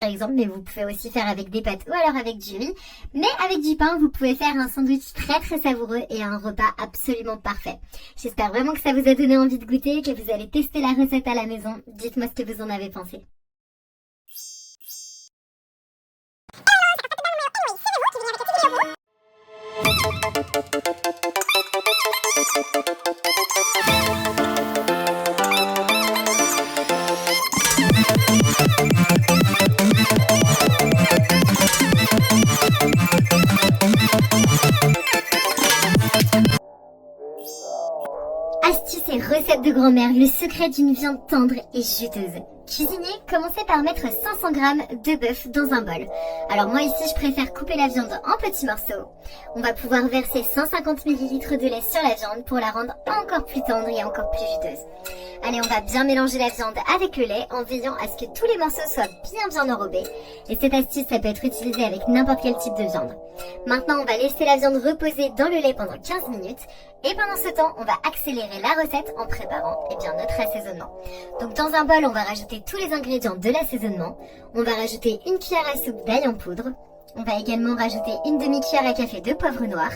par exemple, mais vous pouvez aussi faire avec des pâtes ou alors avec du riz. Mais avec du pain, vous pouvez faire un sandwich très très savoureux et un repas absolument parfait. J'espère vraiment que ça vous a donné envie de goûter, que vous allez tester la recette à la maison. Dites-moi ce que vous en avez pensé. Astuce et recette de grand-mère, le secret d'une viande tendre et juteuse. Cuisiner, commencez par mettre 500 g de bœuf dans un bol. Alors moi ici je préfère couper la viande en petits morceaux. On va pouvoir verser 150 ml de lait sur la viande pour la rendre encore plus tendre et encore plus juteuse. Allez, on va bien mélanger la viande avec le lait en veillant à ce que tous les morceaux soient bien enrobés. Et cette astuce, ça peut être utilisée avec n'importe quel type de viande. Maintenant, on va laisser la viande reposer dans le lait pendant 15 minutes. Et pendant ce temps, on va accélérer la recette en préparant notre assaisonnement. Donc dans un bol, on va rajouter tous les ingrédients de l'assaisonnement. On va rajouter une cuillère à soupe d'ail en poudre. On va également rajouter une demi-cuillère à café de poivre noir.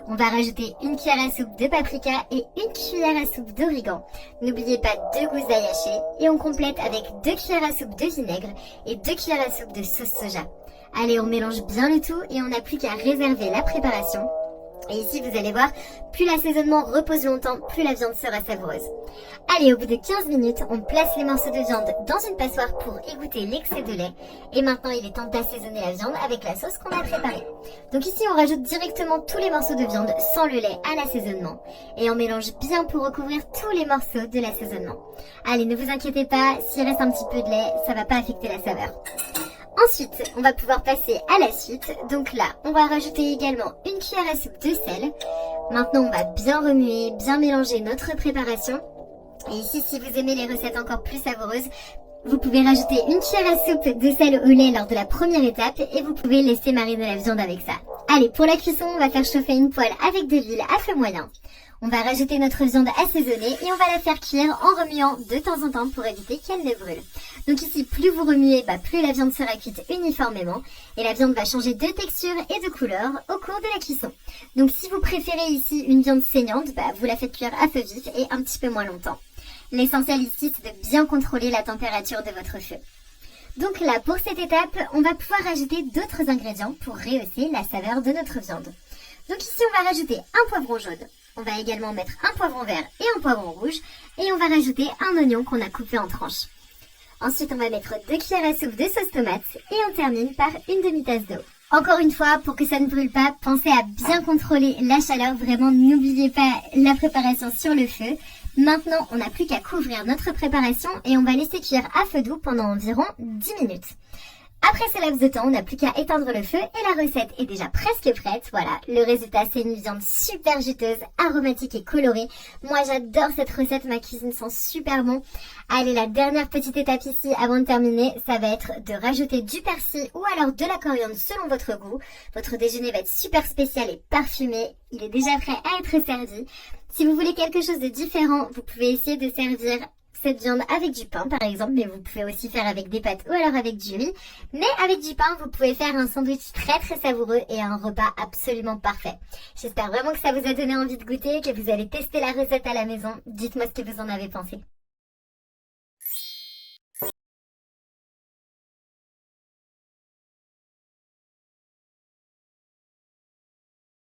On va rajouter une cuillère à soupe de paprika et une cuillère à soupe d'origan. N'oubliez pas 2 gousses d'ail hachées. Et on complète avec 2 cuillères à soupe de vinaigre et 2 cuillères à soupe de sauce soja. Allez, on mélange bien le tout et on n'a plus qu'à réserver la préparation. Et ici, vous allez voir, plus l'assaisonnement repose longtemps, plus la viande sera savoureuse. Allez, au bout de 15 minutes, on place les morceaux de viande dans une passoire pour égoutter l'excès de lait. Et maintenant, il est temps d'assaisonner la viande avec la sauce qu'on a préparée. Donc ici, on rajoute directement tous les morceaux de viande sans le lait à l'assaisonnement. Et on mélange bien pour recouvrir tous les morceaux de l'assaisonnement. Allez, ne vous inquiétez pas, s'il reste un petit peu de lait, ça va pas affecter la saveur. Ensuite, on va pouvoir passer à la suite. Donc là, on va rajouter également une cuillère à soupe de sel. Maintenant, on va bien remuer, bien mélanger notre préparation. Et ici, si vous aimez les recettes encore plus savoureuses, vous pouvez rajouter une cuillère à soupe de sel au lait lors de la première étape et vous pouvez laisser mariner la viande avec ça. Allez, pour la cuisson, on va faire chauffer une poêle avec de l'huile à feu moyen. On va rajouter notre viande assaisonnée et on va la faire cuire en remuant de temps en temps pour éviter qu'elle ne brûle. Donc ici, plus vous remuez, plus la viande sera cuite uniformément et la viande va changer de texture et de couleur au cours de la cuisson. Donc si vous préférez ici une viande saignante, vous la faites cuire à feu vif et un petit peu moins longtemps. L'essentiel ici, c'est de bien contrôler la température de votre feu. Donc là, pour cette étape, on va pouvoir rajouter d'autres ingrédients pour rehausser la saveur de notre viande. Donc ici, on va rajouter un poivron jaune. On va également mettre un poivron vert et un poivron rouge. Et on va rajouter un oignon qu'on a coupé en tranches. Ensuite, on va mettre 2 cuillères à soupe de sauce tomate. Et on termine par une demi-tasse d'eau. Encore une fois, pour que ça ne brûle pas, pensez à bien contrôler la chaleur. Vraiment, n'oubliez pas la préparation sur le feu. Maintenant, on n'a plus qu'à couvrir notre préparation et on va laisser cuire à feu doux pendant environ 10 minutes. Après ce laps de temps, on n'a plus qu'à éteindre le feu et la recette est déjà presque prête. Voilà, le résultat, c'est une viande super juteuse, aromatique et colorée. Moi, j'adore cette recette, ma cuisine sent super bon. Allez, la dernière petite étape ici avant de terminer, ça va être de rajouter du persil ou alors de la coriandre selon votre goût. Votre déjeuner va être super spécial et parfumé. Il est déjà prêt à être servi. Si vous voulez quelque chose de différent, vous pouvez essayer de servir cette viande avec du pain par exemple, mais vous pouvez aussi faire avec des pâtes ou alors avec du riz. Mais avec du pain, vous pouvez faire un sandwich très savoureux et un repas absolument parfait. J'espère vraiment que ça vous a donné envie de goûter, que vous allez tester la recette à la maison. Dites-moi ce que vous en avez pensé.